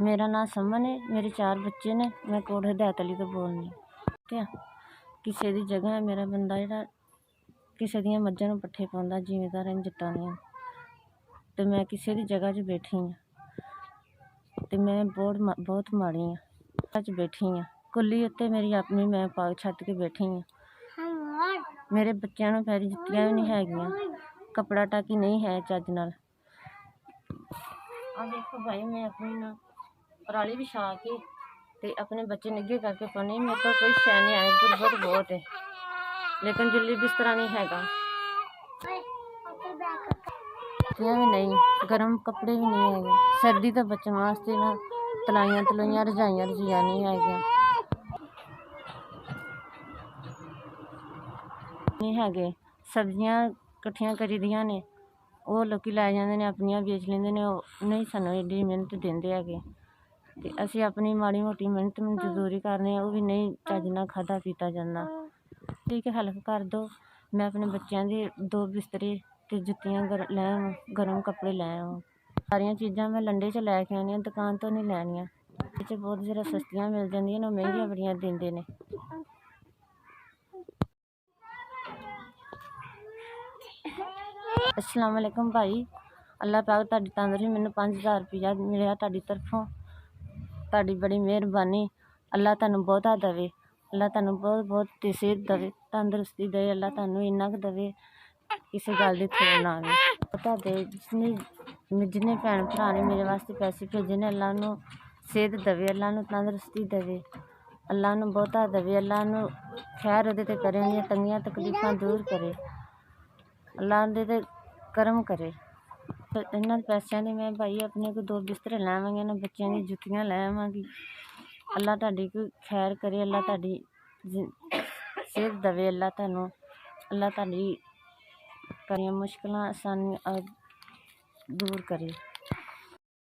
मेरा नाम समन है, मेरे 4 बच्चे ने। मैं कोट हदायत अली तो बोलनी ठीक है। किसी दी जगह है मेरा बंदा जिहड़ा किसी दियां मज्झां नूं पट्ठे पाउंदा, जिमीदारां जट्टां दियां, ते मैं किसी दी जगह च बैठी हाँ ते मैं बहुत माड़ी हाँ। बैठी हाँ कुल्ली उत्ते मेरी अपनी, मैं पाग छत्त के बैठी हाँ। मेरे बच्चों नूं पैरी जुत्तियां भी नहीं हैगियां, कपड़ा टाकी नहीं है चज नाल। आ देखो भाई, मैं अपनी ना पराली बिछा के ते अपने बच्चे निगे करके पानी। मेरे को कोई शै नहीं है, गुरबत बहुत है, लेकिन जुल्ली बिस्तरा नहीं हैगा, भी नहीं, गर्म कपड़े भी नहीं है, सर्दी तो बचने वास्ते ना तलाइयां तलुइयां रजाइयां रजुइयां नहीं है। सब्जियां कट्ठियां करी दियां ने, वो लोग लै जाते हैं अपनियां बेच लेंदे ने, नहीं सानू एड्डी मेहनत देंदे है ते असीं अपनी माड़ी मोटी मेहनत मजदूरी करने, वो भी नहीं चज नाल खाधा पीता जांदा। ठीक है, हेल्प कर दो। मैं अपने बच्चों के 2 बिस्तरे ते जुत्तियां लै आवां, गर्म कपड़े लै आवां। सारियां चीज़ां मैं लंडे च लैके आनी, दुकान तो नहीं लैनियां। इत्थे बहुत ज़रा सस्तियां मिल जांदियां ने, महंगियां बड़ियां दिंदे ने। अस्सलाम वालेकुम भाई, अल्लाह पाक तुहाडी तंदरुस्ती, मैनू 5000 रुपया मिलिया तुहाडी तरफों, तुहाडी बड़ी मेहरबानी। अल्लाह तुहानू बहुता देवे, अल्लाह तुहानू बहुत बहुत सेहत देवे, तंदरुस्ती दे, अल्लाह तुहानू इन्ना क देवे किसी गल दी थोड़ ना आवे। बहुता दे, जिन्ने भैन भरा ने मेरे वास्ते पैसे भेजे ने, अल्लाह नू सेहत देवे, अल्लाह नू तंदरुस्ती देवे, अल्लाह नू बहुता देवे, अल्लाह नू खैर उहदे ते करे, उहदियां तंगियां तकलीफां दूर करे, अल्लाह उहदे ते करम करे। इन्हां पैसों की मैं भाई अपने को 2 बिस्तर लै आवांगी, इन्हां बच्चों की जुत्तियां लै आवांगी। अल्लाह तुहाडी कोई खैर करे, अल्लाह तुहाडी सेहत देवे, अल्लाह तुहानू, अल्लाह तुहाडी मुश्किलां आसानी दूर करे।